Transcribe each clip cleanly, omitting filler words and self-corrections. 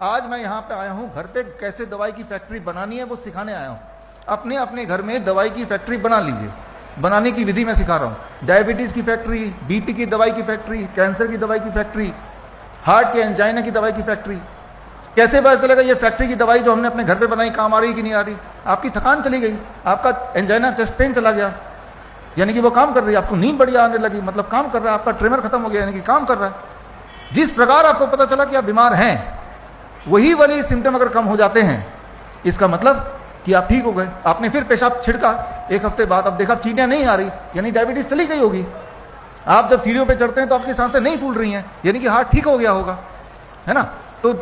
आज मैं यहाँ पे आया हूँ, घर पे कैसे दवाई की फैक्ट्री बनानी है वो सिखाने आया हूँ। अपने अपने घर में दवाई की फैक्ट्री बना लीजिए। बनाने की विधि मैं सिखा रहा हूँ। डायबिटीज़ की फैक्ट्री, बीपी की दवाई की फैक्ट्री, कैंसर की दवाई की फैक्ट्री, हार्ट के एंजाइना की दवाई की फैक्ट्री। कैसे पता चलेगा ये फैक्ट्री की दवाई जो हमने अपने घर पे बनाई काम आ रही कि नहीं आ रही? आपकी थकान चली गई, आपका एंजाइना चेस्ट पेन चला गया, यानी कि वो काम कर रही है। आपको नींद बढ़िया आने लगी, मतलब काम कर रहा है। आपका ट्रेमर खत्म हो गया, यानी कि काम कर रहा है। जिस प्रकार आपको पता चला कि आप बीमार हैं, वही वाली सिम्टम अगर कम हो जाते हैं, इसका मतलब कि आप ठीक हो गए। आपने फिर पेशाब छिड़का, एक हफ्ते बाद अब देखा चींटियां नहीं आ रही, यानी डायबिटीज चली गई होगी। आप जब सीढ़ियों पे चढ़ते हैं तो आपकी सांसें नहीं फूल रही हैं, यानी कि हार्ट ठीक हो गया होगा, है ना। तो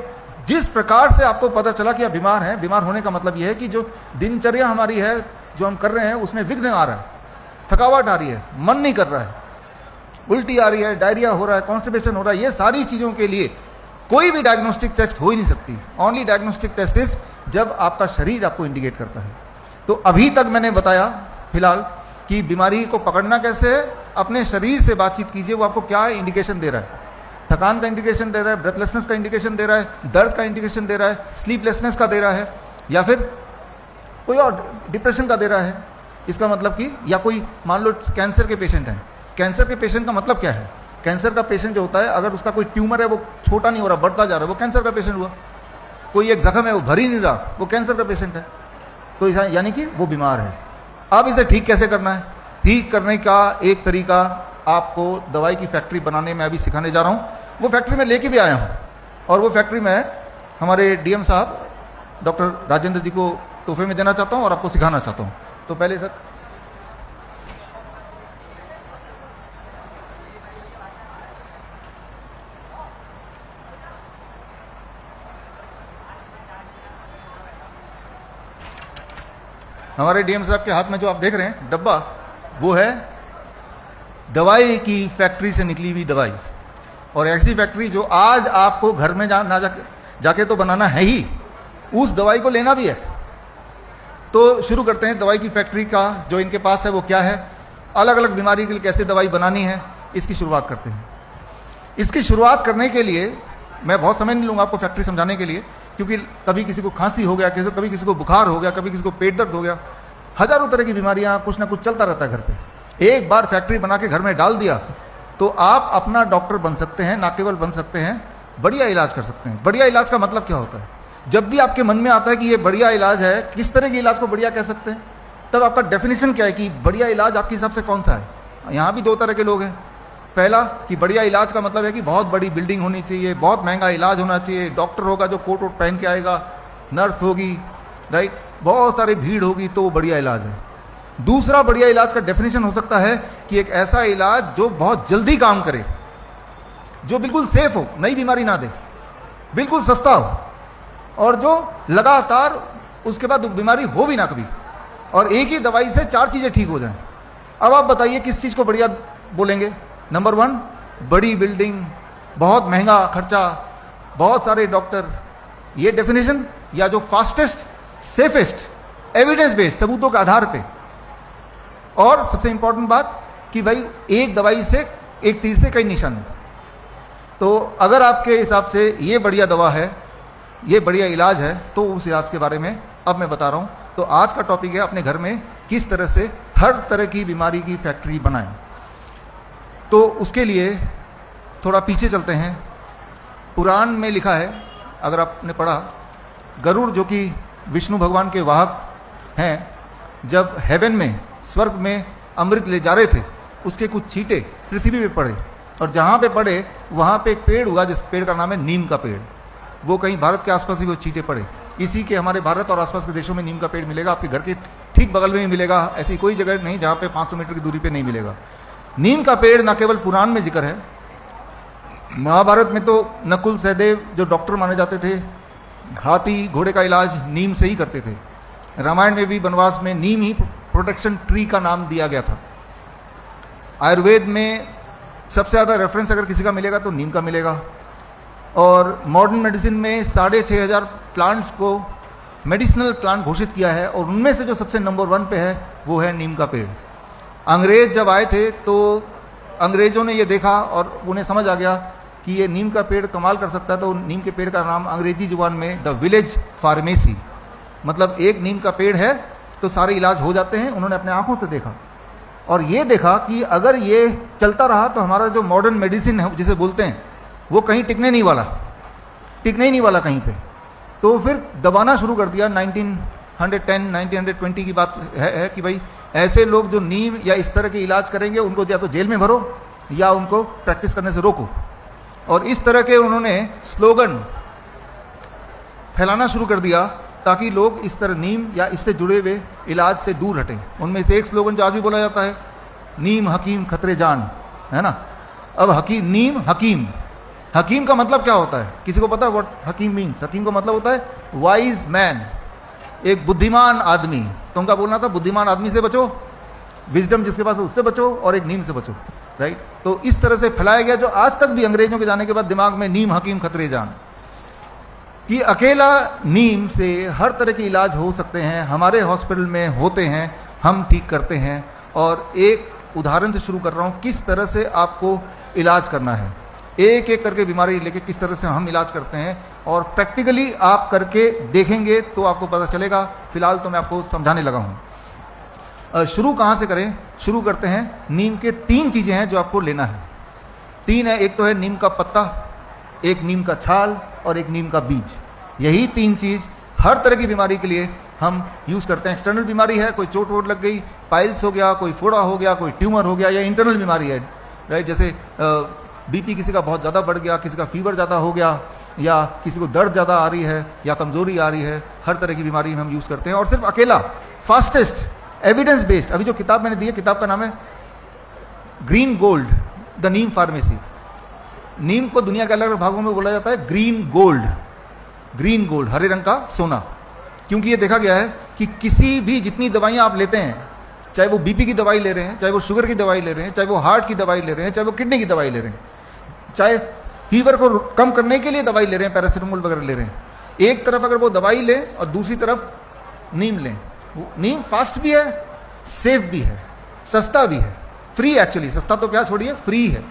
जिस प्रकार से आपको पता चला कि आप बीमार हैं, बीमार होने का मतलब यह है कि जो दिनचर्या हमारी है, जो हम कर रहे हैं, उसमें विघ्न आ रहा है, थकावट आ रही है, मन नहीं कर रहा है, उल्टी आ रही है, डायरिया हो रहा है, कॉन्स्टिपेशन हो रहा है। ये सारी चीजों के लिए कोई भी डायग्नोस्टिक टेस्ट हो ही नहीं सकती। ओनली डायग्नोस्टिक टेस्ट इज जब आपका शरीर आपको इंडिकेट करता है। तो अभी तक मैंने बताया फिलहाल कि बीमारी को पकड़ना कैसे है। अपने शरीर से बातचीत कीजिए, वो आपको क्या इंडिकेशन दे रहा है। थकान का इंडिकेशन दे रहा है, ब्रेथलेसनेस का इंडिकेशन दे रहा है, दर्द का इंडिकेशन दे रहा है, स्लीपलेसनेस का दे रहा है, या फिर कोई और डिप्रेशन का दे रहा है। इसका मतलब कि या कोई मान लो कैंसर के पेशेंट हैं। कैंसर के पेशेंट का मतलब क्या है? कैंसर का पेशेंट जो होता है, अगर उसका कोई ट्यूमर है वो छोटा नहीं हो रहा, बढ़ता जा रहा है, वो कैंसर का पेशेंट हुआ। कोई एक जख्म है वो भर ही नहीं रहा, वो कैंसर का पेशेंट है। तो यानी कि वो बीमार है। अब इसे ठीक कैसे करना है? ठीक करने का एक तरीका आपको दवाई की फैक्ट्री बनाने में अभी सिखाने जा रहा हूं। वो फैक्ट्री में लेके भी आया हूं, और वो फैक्ट्री में हमारे डीएम साहब डॉक्टर राजेंद्र जी को तोहफे में देना चाहता हूं और आपको सिखाना चाहता हूं। तो पहले सर हमारे डीएम साहब के हाथ में जो आप देख रहे हैं डब्बा, वो है दवाई की फैक्ट्री से निकली हुई दवाई। और ऐसी फैक्ट्री जो आज आपको घर में जाके तो बनाना है ही, उस दवाई को लेना भी है। तो शुरू करते हैं दवाई की फैक्ट्री का जो इनके पास है वो क्या है, अलग अलग बीमारी के लिए कैसे दवाई बनानी है, इसकी शुरुआत करते हैं। इसकी शुरुआत करने के लिए मैं बहुत समय नहीं लूंगा आपको फैक्ट्री समझाने के लिए, क्योंकि कभी किसी को खांसी हो गया, कभी किसी को बुखार हो गया, कभी किसी को पेट दर्द हो गया, हजारों तरह की बीमारियां, कुछ ना कुछ चलता रहता है घर पे। एक बार फैक्ट्री बना के घर में डाल दिया तो आप अपना डॉक्टर बन सकते हैं, ना केवल बन सकते हैं, बढ़िया इलाज कर सकते हैं। बढ़िया इलाज का मतलब क्या होता है? जब भी आपके मन में आता है कि ये बढ़िया इलाज है, किस तरह के इलाज को बढ़िया कह सकते हैं, तब आपका डेफिनेशन क्या है कि बढ़िया इलाज आपके हिसाब से कौन सा है। यहाँ भी दो तरह के लोग हैं। पहला कि बढ़िया इलाज का मतलब है कि बहुत बड़ी बिल्डिंग होनी चाहिए, बहुत महंगा इलाज होना चाहिए, डॉक्टर होगा जो कोट वोट पहन के आएगा, नर्स होगी, राइट, बहुत सारी भीड़ होगी, तो वो बढ़िया इलाज है। दूसरा बढ़िया इलाज का डेफिनेशन हो सकता है कि एक ऐसा इलाज जो बहुत जल्दी काम करे, जो बिल्कुल सेफ हो, नई बीमारी ना दे, बिल्कुल सस्ता हो, और जो लगातार उसके बाद बीमारी हो भी ना कभी, और एक ही दवाई से चार चीजें ठीक हो जाएं। अब आप बताइए किस चीज को बढ़िया बोलेंगे? नंबर 1, बड़ी बिल्डिंग, बहुत महंगा खर्चा, बहुत सारे डॉक्टर, ये डेफिनेशन, या जो फास्टेस्ट, सेफेस्ट, एविडेंस बेस्ड, सबूतों के आधार पे। और सबसे इंपॉर्टेंट बात कि भाई एक दवाई से, एक तीर से कई निशाने। तो अगर आपके हिसाब से ये बढ़िया दवा है, ये बढ़िया इलाज है, तो उस इलाज के बारे में अब मैं बता रहा हूं। तो आज का टॉपिक है अपने घर में किस तरह से हर तरह की बीमारी की फैक्ट्री बनाएं। तो उसके लिए थोड़ा पीछे चलते हैं। पुराण में लिखा है, अगर आपने पढ़ा, गरुड़ जो कि विष्णु भगवान के वाहक हैं, जब हेवन में, स्वर्ग में अमृत ले जा रहे थे, उसके कुछ छींटे पृथ्वी पे पड़े, और जहाँ पे पड़े वहाँ पे एक पेड़ हुआ, जिस पेड़ का नाम है नीम का पेड़। वो कहीं भारत के आसपास ही वो छींटे पड़े। इसी के हमारे भारत और आसपास के देशों में नीम का पेड़ मिलेगा, आपके घर के ठीक बगल में ही मिलेगा, ऐसी कोई जगह नहीं जहाँ पे 500 मीटर की दूरी पे नहीं मिलेगा। नीम का पेड़ न केवल पुराण में जिक्र है, महाभारत में तो नकुल सहदेव जो डॉक्टर माने जाते थे, हाथी घोड़े का इलाज नीम से ही करते थे। रामायण में भी वनवास में नीम ही प्रोटेक्शन ट्री का नाम दिया गया था। आयुर्वेद में सबसे ज़्यादा रेफरेंस अगर किसी का मिलेगा तो नीम का मिलेगा। और मॉडर्न मेडिसिन में 6500 प्लांट्स को मेडिसिनल प्लांट घोषित किया है, और उनमें से जो सबसे नंबर 1 पे है वो है नीम का पेड़। अंग्रेज जब आए थे तो अंग्रेजों ने ये देखा और उन्हें समझ आ गया कि ये नीम का पेड़ कमाल कर सकता है, तो नीम के पेड़ का नाम अंग्रेजी जुबान में द विलेज फार्मेसी, मतलब एक नीम का पेड़ है तो सारे इलाज हो जाते हैं। उन्होंने अपने आंखों से देखा और ये देखा कि अगर ये चलता रहा तो हमारा जो मॉडर्न मेडिसिन है जिसे बोलते हैं वो कहीं टिकने नहीं वाला कहीं पे। तो फिर दबाना शुरू कर दिया। 1910 1920 की बात है कि भाई ऐसे लोग जो नीम या इस तरह के इलाज करेंगे उनको या तो जेल में भरो या उनको प्रैक्टिस करने से रोको। और इस तरह के उन्होंने स्लोगन फैलाना शुरू कर दिया ताकि लोग इस तरह नीम या इससे जुड़े हुए इलाज से दूर हटें। उनमें से एक स्लोगन जो आज भी बोला जाता है, नीम हकीम खतरे जान, है ना। अब नीम हकीम का मतलब क्या होता है? किसी को पता है व्हाट हकीम मीन्स? हकीम का मतलब होता है वाइज मैन, एक बुद्धिमान आदमी। तो उनका बोलना था बुद्धिमान आदमी से बचो, विजडम जिसके पास है उससे बचो, और एक नीम से बचो, राइट। तो इस तरह से फैलाया गया, जो आज तक भी अंग्रेजों के जाने के बाद दिमाग में नीम हकीम खतरे जान, कि अकेला नीम से हर तरह के इलाज हो सकते हैं, हमारे हॉस्पिटल में होते हैं, हम ठीक करते हैं। और एक उदाहरण से शुरू कर रहा हूं किस तरह से आपको इलाज करना है, एक एक करके बीमारी लेके किस तरह से हम इलाज करते हैं, और प्रैक्टिकली आप करके देखेंगे तो आपको पता चलेगा। फिलहाल तो मैं आपको समझाने लगा हूं। शुरू कहां से करें? शुरू करते हैं, नीम के 3 चीजें हैं जो आपको लेना है। 3 है, एक तो है नीम का पत्ता, एक नीम का छाल और एक नीम का बीज। यही 3 चीज हर तरह की बीमारी के लिए हम यूज करते हैं। एक्सटर्नल बीमारी है, कोई चोट वोट लग गई, पाइल्स हो गया, कोई फोड़ा हो गया, कोई ट्यूमर हो गया, या इंटरनल बीमारी है, राइट, जैसे बीपी किसी का बहुत ज़्यादा बढ़ गया, किसी का फीवर ज़्यादा हो गया, या किसी को दर्द ज़्यादा आ रही है या कमजोरी आ रही है, हर तरह की बीमारी में हम यूज़ करते हैं। और सिर्फ अकेला फास्टेस्ट एविडेंस बेस्ड, अभी जो किताब मैंने दी है, किताब का नाम है green gold the neem pharmacy. नीम को दुनिया के अलग अलग भागों में बोला जाता है ग्रीन गोल्ड, हरे रंग का सोना, क्योंकि ये देखा गया है कि किसी भी जितनी दवाइयाँ आप लेते हैं, चाहे वो बीपी की दवाई ले रहे हैं, चाहे वो शुगर की दवाई ले रहे हैं, चाहे वो हार्ट की दवाई ले रहे हैं, चाहे वो किडनी की दवाई ले रहे हैं, चाहे फीवर को कम करने के लिए दवाई ले रहे हैं, पैरासिटामोल वगैरह ले रहे हैं, एक तरफ अगर वो दवाई लें और दूसरी तरफ नीम लें, नीम फास्ट भी है, सेफ भी है, सस्ता भी है, फ्री, एक्चुअली सस्ता तो क्या छोड़िए, फ्री है।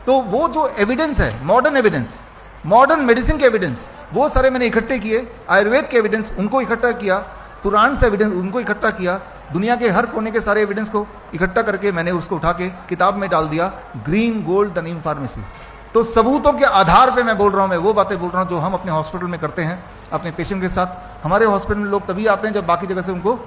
तो वो जो एविडेंस है, मॉडर्न एविडेंस, मॉडर्न मेडिसिन के एविडेंस, वो सारे मैंने इकट्ठे किए। आयुर्वेद के एविडेंस उनको इकट्ठा किया, पुराण से एविडेंस उनको इकट्ठा किया, दुनिया के हर कोने के सारे एविडेंस को इकट्ठा करके मैंने उसको उठा के किताब में डाल दिया, green gold the neem pharmacy. तो सबूतों के आधार पे मैं बोल रहा हूं, मैं वो बातें बोल रहा हूं जो हम अपने हॉस्पिटल में करते हैं अपने पेशेंट के साथ। हमारे हॉस्पिटल में लोग तभी आते हैं जब बाकी जगह से उनको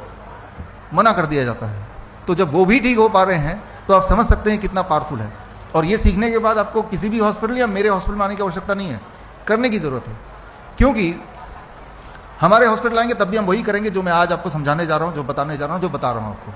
मना कर दिया जाता है, तो जब वो भी ठीक हो पा रहे हैं तो आप समझ सकते हैं कितना पावरफुल है। और ये सीखने के बाद आपको किसी भी हॉस्पिटल या मेरे हॉस्पिटल में आने की आवश्यकता नहीं है, करने की जरूरत है, क्योंकि हमारे हॉस्पिटल आएंगे तब भी हम वही करेंगे जो मैं आज आपको समझाने जा रहा हूं, जो बताने जा रहा हूं, जो बता रहा हूं आपको।